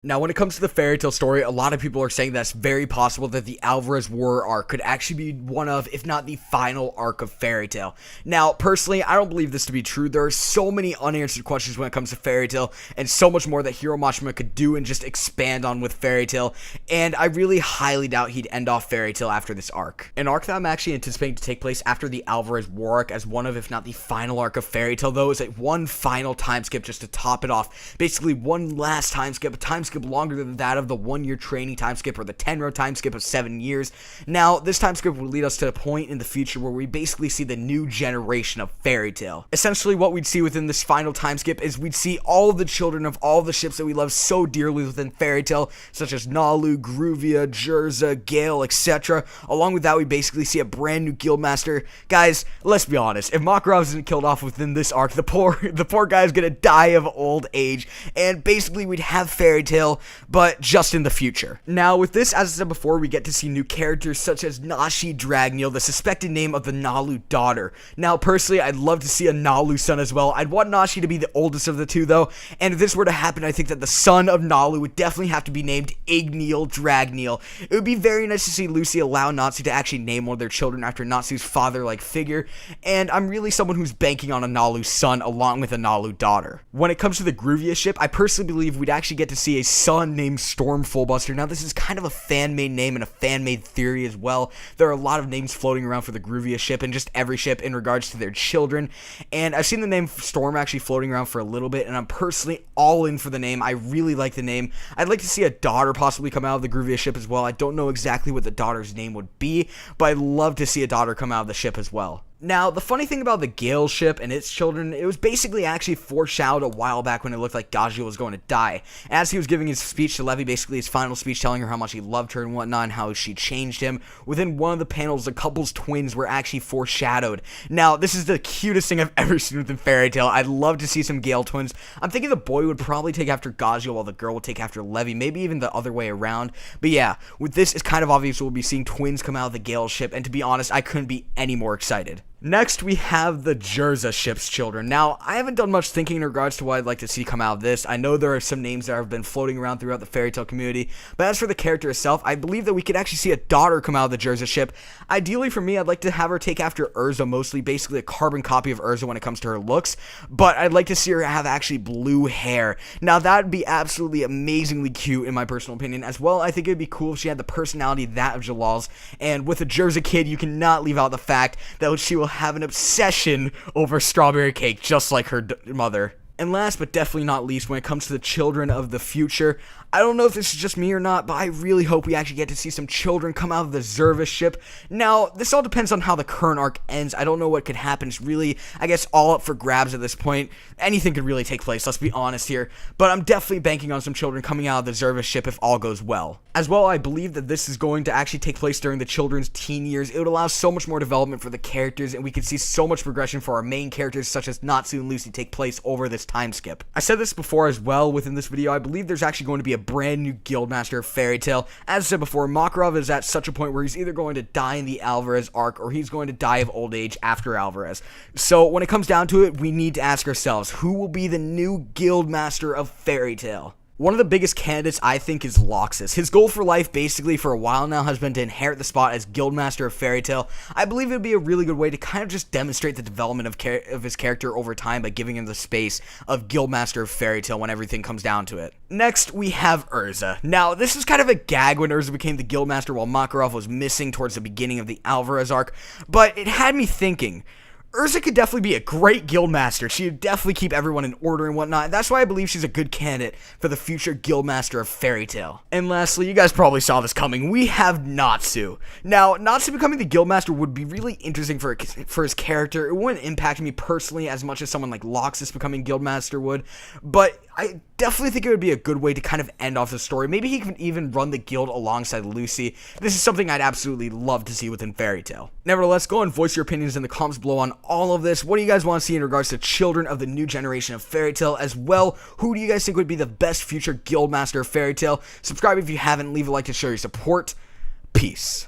Now, when it comes to the fairy tale story, a lot of people are saying that it's very possible that the Alvarez War arc could actually be one of, if not the final arc of fairy tale. Now, personally, I don't believe this to be true. There are so many unanswered questions when it comes to fairy tale, and so much more that Hiro Mashima could do and just expand on with fairy tale, and I really highly doubt he'd end off fairy tale after this arc. An arc that I'm actually anticipating to take place after the Alvarez War arc as one of, if not the final arc of fairy tale, though, is one final time skip just to top it off. Basically, one last time skip, a time skip longer than that of the 1-year training time skip or the Tenro time skip of 7 years. Now, this time skip will lead us to a point in the future where we basically see the new generation of fairy tale. Essentially, what we'd see within this final time skip is we'd see all the children of all the ships that we love so dearly within fairy tale, such as Nalu, Gruvia, Jerza, Gale, etc. Along with that, we basically see a brand new guildmaster. Guys, let's be honest, if Makarov isn't killed off within this arc, the poor guy is gonna die of old age, and basically we'd have fairy tale, but just in the future. Now, with this, as I said before, we get to see new characters such as Nashi Dragneel, the suspected name of the Nalu daughter. Now, personally, I'd love to see a Nalu son as well. I'd want Nashi to be the oldest of the two, though, and if this were to happen, I think that the son of Nalu would definitely have to be named Igneel Dragneel. It would be very nice to see Lucy allow Natsu to actually name one of their children after Natsu's father-like figure, and I'm really someone who's banking on a Nalu son along with a Nalu daughter. When it comes to the Gruvia ship, I personally believe we'd actually get to see a son named Storm Fullbuster. Now, this is kind of a fan-made name and a fan-made theory as well. There are a lot of names floating around for the Gruvia ship and just every ship in regards to their children, and I've seen the name Storm actually floating around for a little bit, and I'm personally all in for the name. I really like the name. I'd like to see a daughter possibly come out of the Gruvia ship as well. I don't know exactly what the daughter's name would be, but I'd love to see a daughter come out of the ship as well. Now, the funny thing about the Gale ship and its children, it was basically actually foreshadowed a while back when it looked like Gajeel was going to die. As he was giving his speech to Levy, basically his final speech telling her how much he loved her and whatnot and how she changed him, within one of the panels, the couple's twins were actually foreshadowed. Now, this is the cutest thing I've ever seen within Fairy Tail. I'd love to see some Gale twins. I'm thinking the boy would probably take after Gajeel while the girl would take after Levy, maybe even the other way around. But yeah, with this, it's kind of obvious we'll be seeing twins come out of the Gale ship, and to be honest, I couldn't be any more excited. Next, we have the Jerza ship's children. Now, I haven't done much thinking in regards to what I'd like to see come out of this. I know there are some names that have been floating around throughout the fairy tale community, but as for the character itself, I believe that we could actually see a daughter come out of the Jerza ship. Ideally, for me, I'd like to have her take after Urza, mostly basically a carbon copy of Urza when it comes to her looks, but I'd like to see her have actually blue hair. Now, that would be absolutely amazingly cute in my personal opinion. As well, I think it would be cool if she had the personality that of Jalal's, and with a Jerza kid, you cannot leave out the fact that she will have an obsession over strawberry cake, just like her mother. And last but definitely not least, when it comes to the children of the future, I don't know if this is just me or not, but I really hope we actually get to see some children come out of the Zervis ship. Now, this all depends on how the current arc ends. I don't know what could happen. It's really, I guess, all up for grabs at this point. Anything could really take place, let's be honest here. But I'm definitely banking on some children coming out of the Zervis ship if all goes well. As well, I believe that this is going to actually take place during the children's teen years. It would allow so much more development for the characters, and we could see so much progression for our main characters, such as Natsu and Lucy, take place over this time skip. I said this before as well within this video. I believe there's actually going to be a brand new Guildmaster of Fairy Tail. As I said before, Makarov is at such a point where he's either going to die in the Alvarez arc or he's going to die of old age after Alvarez. So when it comes down to it, we need to ask ourselves, who will be the new Guildmaster of Fairy Tail? One of the biggest candidates, I think, is Loxus. His goal for life, basically, for a while now, has been to inherit the spot as Guildmaster of Fairy Tail. I believe it would be a really good way to kind of just demonstrate the development of his character over time by giving him the space of Guildmaster of Fairy Tail when everything comes down to it. Next, we have Urza. Now, this is kind of a gag when Urza became the Guildmaster while Makarov was missing towards the beginning of the Alvarez arc, but it had me thinking, Urza could definitely be a great Guildmaster. She would definitely keep everyone in order and whatnot. That's why I believe she's a good candidate for the future Guildmaster of Fairy Tail. And lastly, you guys probably saw this coming. We have Natsu. Now, Natsu becoming the Guildmaster would be really interesting for his character. It wouldn't impact me personally as much as someone like Loxus becoming Guildmaster would, but I definitely think it would be a good way to kind of end off the story. Maybe he can even run the guild alongside Lucy. This is something I'd absolutely love to see within Fairy Tail. Nevertheless, go and voice your opinions in the comments below on all of this. What do you guys want to see in regards to children of the new generation of Fairy Tail? As well, who do you guys think would be the best future Guildmaster of Fairy Tail? Subscribe if you haven't, leave a like to show your support. Peace.